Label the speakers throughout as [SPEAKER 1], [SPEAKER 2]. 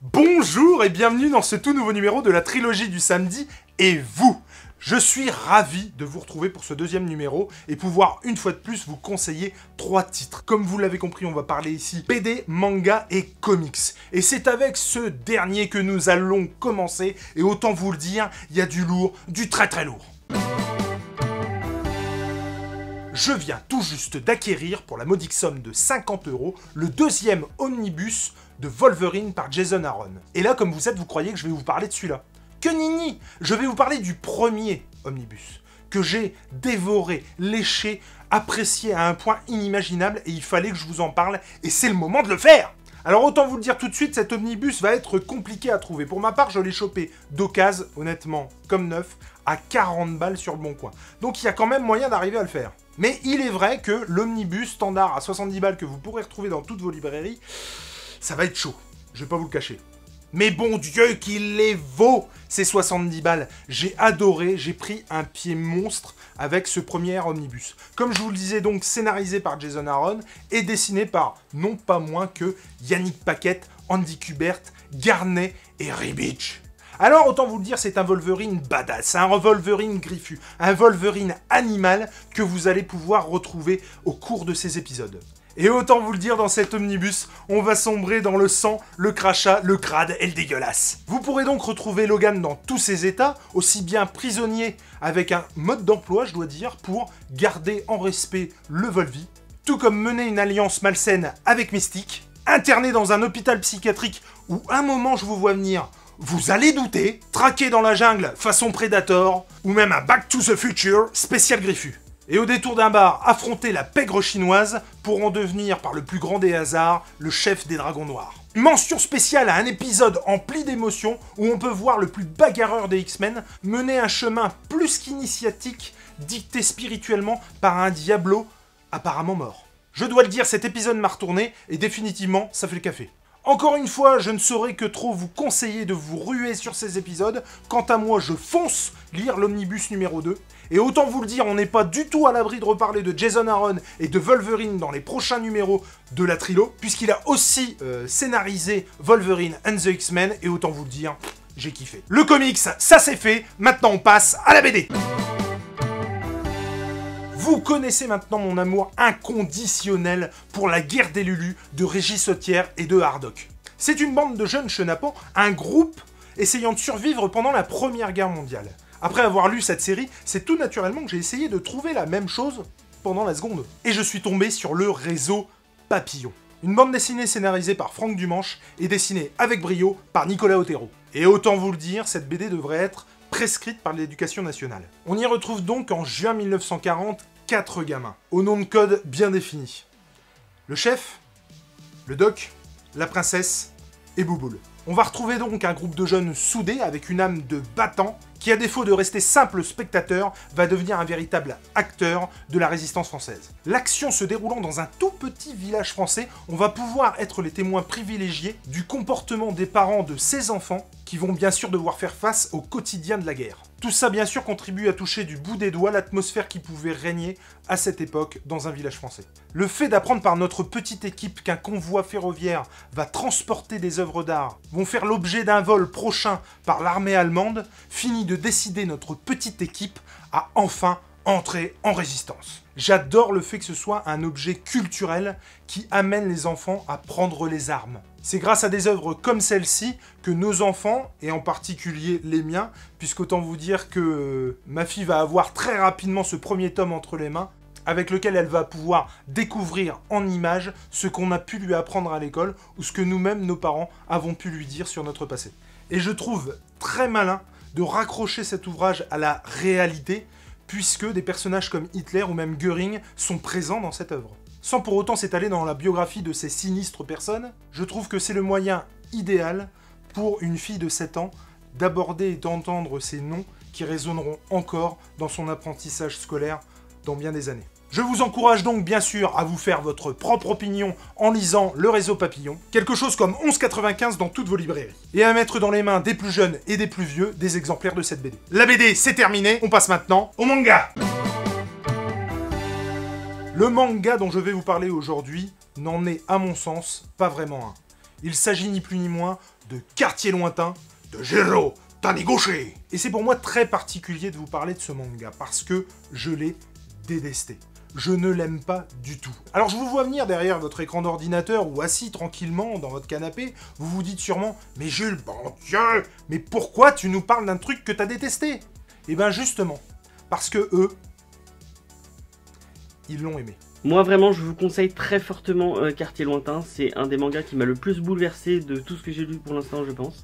[SPEAKER 1] Bonjour et bienvenue dans ce tout nouveau numéro de la trilogie du samedi. Et vous, je suis ravi de vous retrouver pour ce deuxième numéro et pouvoir une fois de plus vous conseiller 3 titres. Comme vous l'avez compris, on va parler ici BD, manga et comics. Et c'est avec ce dernier que nous allons commencer. Et autant vous le dire, il y a du lourd, du très très lourd. Je viens tout juste d'acquérir pour la modique somme de 50 € le deuxième omnibus de Wolverine par Jason Aaron. Et là, comme vous êtes, vous croyez que je vais vous parler de celui-là. Que nini! Je vais vous parler du premier omnibus, que j'ai dévoré, léché, apprécié à un point inimaginable, et il fallait que je vous en parle, et c'est le moment de le faire! Alors autant vous le dire tout de suite, cet omnibus va être compliqué à trouver. Pour ma part, je l'ai chopé d'occasion, honnêtement, comme neuf, à 40 balles sur le bon coin. Donc il y a quand même moyen d'arriver à le faire. Mais il est vrai que l'omnibus standard à 70 balles que vous pourrez retrouver dans toutes vos librairies, ça va être chaud, je vais pas vous le cacher. Mais bon Dieu qu'il les vaut, ces 70 balles. J'ai adoré, j'ai pris un pied monstre avec ce premier omnibus. Comme je vous le disais donc, scénarisé par Jason Aaron et dessiné par non pas moins que Yannick Paquette, Andy Kubert, Garnet et Ribic. Alors autant vous le dire, c'est un Wolverine badass, un Wolverine griffu, un Wolverine animal que vous allez pouvoir retrouver au cours de ces épisodes. Et autant vous le dire, dans cet omnibus, on va sombrer dans le sang, le crachat, le crade et le dégueulasse. Vous pourrez donc retrouver Logan dans tous ses états, aussi bien prisonnier avec un mode d'emploi, je dois dire, pour garder en respect le Volvi, tout comme mener une alliance malsaine avec Mystique, interné dans un hôpital psychiatrique où un moment je vous vois venir, vous allez douter, traqué dans la jungle façon Predator, ou même un Back to the Future spécial griffu. Et au détour d'un bar, affronter la pègre chinoise pour en devenir, par le plus grand des hasards, le chef des dragons noirs. Mention spéciale à un épisode empli d'émotions où on peut voir le plus bagarreur des X-Men mener un chemin plus qu'initiatique, dicté spirituellement par un Diablo apparemment mort. Je dois le dire, cet épisode m'a retourné et définitivement, ça fait le café. Encore une fois, je ne saurais que trop vous conseiller de vous ruer sur ces épisodes. Quant à moi, je fonce lire l'omnibus numéro 2. Et autant vous le dire, on n'est pas du tout à l'abri de reparler de Jason Aaron et de Wolverine dans les prochains numéros de la trilo, puisqu'il a aussi scénarisé Wolverine and the X-Men, et autant vous le dire, j'ai kiffé. Le comics, ça c'est fait, maintenant on passe à la BD. Vous connaissez maintenant mon amour inconditionnel pour la guerre des Lulus de Régis Sautière et de Hardock. C'est une bande de jeunes chenapans, un groupe essayant de survivre pendant la Première Guerre mondiale. Après avoir lu cette série, c'est tout naturellement que j'ai essayé de trouver la même chose pendant la seconde. Et je suis tombé sur le réseau Papillon. Une bande dessinée scénarisée par Franck Dumanche et dessinée avec brio par Nicolas Otero. Et autant vous le dire, cette BD devrait être prescrite par l'éducation nationale. On y retrouve donc en juin 1940 4 gamins, au nom de code bien défini. Le chef, le doc, la princesse et Bouboule. On va retrouver donc un groupe de jeunes soudés avec une âme de battant qui, à défaut de rester simple spectateur, va devenir un véritable acteur de la résistance française. L'action se déroulant dans un tout petit village français, on va pouvoir être les témoins privilégiés du comportement des parents de ces enfants qui vont bien sûr devoir faire face au quotidien de la guerre. Tout ça bien sûr contribue à toucher du bout des doigts l'atmosphère qui pouvait régner à cette époque dans un village français. Le fait d'apprendre par notre petite équipe qu'un convoi ferroviaire va transporter des œuvres d'art, vont faire l'objet d'un vol prochain par l'armée allemande, finit de décider notre petite équipe à enfin entrer en résistance. J'adore le fait que ce soit un objet culturel qui amène les enfants à prendre les armes. C'est grâce à des œuvres comme celle-ci que nos enfants, et en particulier les miens, puisqu'autant vous dire que ma fille va avoir très rapidement ce premier tome entre les mains, avec lequel elle va pouvoir découvrir en images ce qu'on a pu lui apprendre à l'école, ou ce que nous-mêmes, nos parents, avons pu lui dire sur notre passé. Et je trouve très malin de raccrocher cet ouvrage à la réalité, puisque des personnages comme Hitler ou même Göring sont présents dans cette œuvre. Sans pour autant s'étaler dans la biographie de ces sinistres personnes, je trouve que c'est le moyen idéal pour une fille de 7 ans d'aborder et d'entendre ces noms qui résonneront encore dans son apprentissage scolaire dans bien des années. Je vous encourage donc bien sûr à vous faire votre propre opinion en lisant le réseau Papillon, quelque chose comme 11,95 dans toutes vos librairies, et à mettre dans les mains des plus jeunes et des plus vieux des exemplaires de cette BD. La BD c'est terminé, on passe maintenant au manga. Le manga dont je vais vous parler aujourd'hui n'en est, à mon sens, pas vraiment un. Il s'agit ni plus ni moins de Quartier Lointain, de Jiro Taniguchi. Et c'est pour moi très particulier de vous parler de ce manga, parce que je l'ai détesté. Je ne l'aime pas du tout. Alors je vous vois venir derrière votre écran d'ordinateur ou assis tranquillement dans votre canapé, vous vous dites sûrement « Mais Jules, bon Dieu, mais pourquoi tu nous parles d'un truc que t'as détesté ?» Eh ben justement, parce que eux, ils l'ont aimé.
[SPEAKER 2] Moi vraiment je vous conseille très fortement Quartier Lointain, c'est un des mangas qui m'a le plus bouleversé de tout ce que j'ai lu pour l'instant je pense.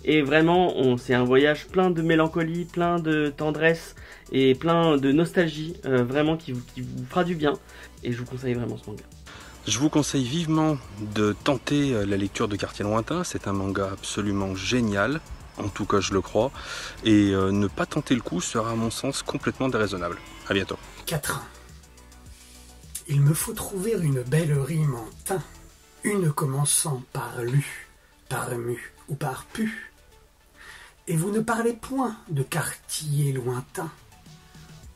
[SPEAKER 2] Et vraiment c'est un voyage plein de mélancolie, plein de tendresse et plein de nostalgie, vraiment qui vous fera du bien. Et je vous conseille vraiment ce manga.
[SPEAKER 3] Je vous conseille vivement de tenter la lecture de Quartier Lointain, c'est un manga absolument génial, en tout cas je le crois, et ne pas tenter le coup sera à mon sens complètement déraisonnable. À bientôt.
[SPEAKER 4] 4. Il me faut trouver une belle rime en teint, une commençant par lu, par mu ou par pu. Et vous ne parlez point de quartier lointain.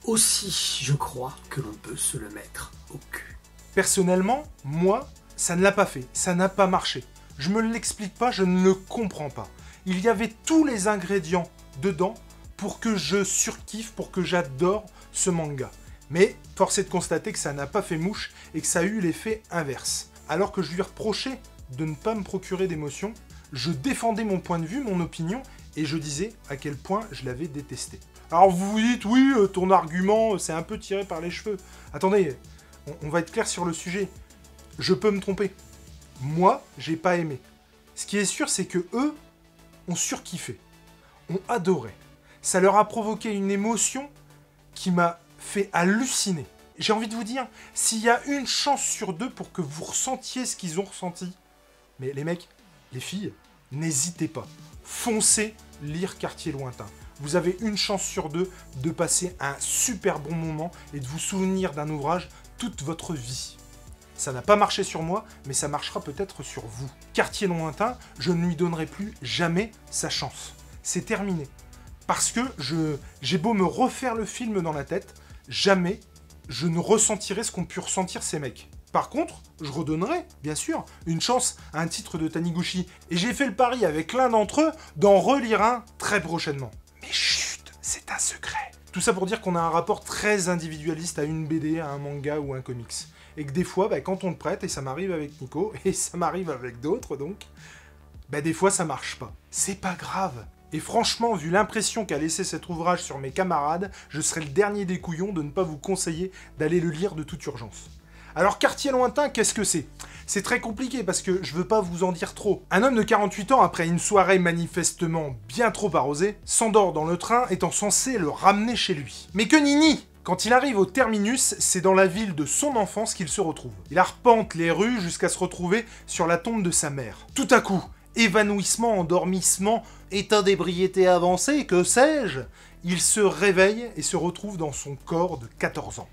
[SPEAKER 4] Aussi, je crois que l'on peut se le mettre au cul.
[SPEAKER 1] Personnellement, moi, ça ne l'a pas fait, ça n'a pas marché. Je me l'explique pas, je ne le comprends pas. Il y avait tous les ingrédients dedans pour que je surkiffe, pour que j'adore ce manga. Mais force est de constater que ça n'a pas fait mouche et que ça a eu l'effet inverse. Alors que je lui reprochais de ne pas me procurer d'émotion, je défendais mon point de vue, mon opinion, et je disais à quel point je l'avais détesté. Alors vous vous dites, oui, ton argument, c'est un peu tiré par les cheveux. Attendez, on va être clair sur le sujet. Je peux me tromper. Moi, j'ai pas aimé. Ce qui est sûr, c'est que eux ont surkiffé, ont adoré. Ça leur a provoqué une émotion qui m'a fait halluciner. J'ai envie de vous dire, s'il y a une chance sur deux pour que vous ressentiez ce qu'ils ont ressenti, mais les mecs, les filles, n'hésitez pas. Foncez lire Quartier Lointain. Vous avez une chance sur deux de passer un super bon moment et de vous souvenir d'un ouvrage toute votre vie. Ça n'a pas marché sur moi, mais ça marchera peut-être sur vous. Quartier Lointain, je ne lui donnerai plus jamais sa chance. C'est terminé. Parce que j'ai beau me refaire le film dans la tête, jamais je ne ressentirai ce qu'ont pu ressentir ces mecs. Par contre, je redonnerai, bien sûr, une chance à un titre de Taniguchi. Et j'ai fait le pari avec l'un d'entre eux d'en relire un très prochainement. Mais chut, c'est un secret. Tout ça pour dire qu'on a un rapport très individualiste à une BD, à un manga ou un comics. Et que des fois, quand on le prête, et ça m'arrive avec Nico, et ça m'arrive avec d'autres donc, des fois ça marche pas. C'est pas grave. Et franchement, vu l'impression qu'a laissé cet ouvrage sur mes camarades, je serais le dernier des couillons de ne pas vous conseiller d'aller le lire de toute urgence. Alors Quartier Lointain, qu'est-ce que c'est? C'est très compliqué parce que je veux pas vous en dire trop. Un homme de 48 ans, après une soirée manifestement bien trop arrosée, s'endort dans le train étant censé le ramener chez lui. Mais que nini! Quand il arrive au terminus, c'est dans la ville de son enfance qu'il se retrouve. Il arpente les rues jusqu'à se retrouver sur la tombe de sa mère. Tout à coup, évanouissement, endormissement, état d'ébriété avancé, que sais-je, il se réveille et se retrouve dans son corps de 14 ans.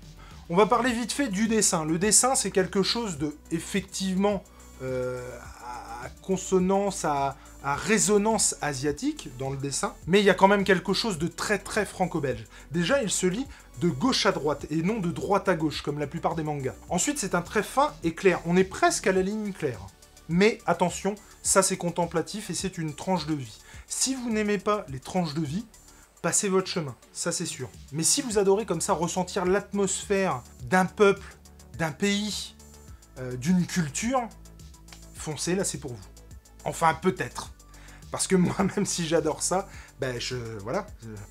[SPEAKER 1] On va parler vite fait du dessin. Le dessin, c'est quelque chose de, effectivement, à consonance, à résonance asiatique dans le dessin, mais il y a quand même quelque chose de très très franco-belge. Déjà, il se lit de gauche à droite, et non de droite à gauche, comme la plupart des mangas. Ensuite, c'est un trait fin et clair. On est presque à la ligne claire. Mais attention, ça c'est contemplatif et c'est une tranche de vie. Si vous n'aimez pas les tranches de vie, passez votre chemin, ça c'est sûr. Mais si vous adorez comme ça ressentir l'atmosphère d'un peuple, d'un pays, d'une culture, foncez, là c'est pour vous. Enfin, peut-être. Parce que moi, même si j'adore ça, voilà,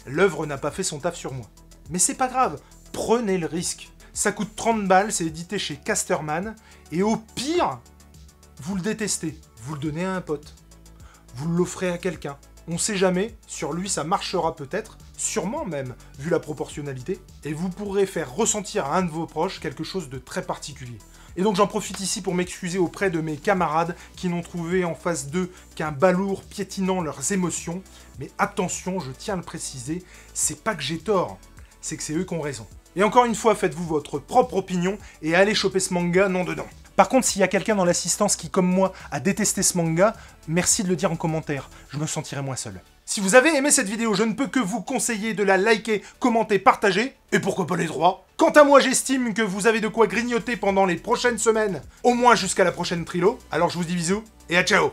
[SPEAKER 1] l'œuvre n'a pas fait son taf sur moi. Mais c'est pas grave, prenez le risque. Ça coûte 30 balles, c'est édité chez Casterman, et au pire, vous le détestez, vous le donnez à un pote, vous l'offrez à quelqu'un. On sait jamais, sur lui ça marchera peut-être, sûrement même, vu la proportionnalité, et vous pourrez faire ressentir à un de vos proches quelque chose de très particulier. Et donc j'en profite ici pour m'excuser auprès de mes camarades qui n'ont trouvé en face d'eux qu'un balourd piétinant leurs émotions, mais attention, je tiens à le préciser, c'est pas que j'ai tort, c'est que c'est eux qui ont raison. Et encore une fois, faites-vous votre propre opinion et allez choper ce manga, non dedans. Par contre, s'il y a quelqu'un dans l'assistance qui, comme moi, a détesté ce manga, merci de le dire en commentaire, je me sentirai moins seul. Si vous avez aimé cette vidéo, je ne peux que vous conseiller de la liker, commenter, partager, et pourquoi pas les trois. Quant à moi, j'estime que vous avez de quoi grignoter pendant les prochaines semaines, au moins jusqu'à la prochaine trilo. Alors je vous dis bisous, et à ciao.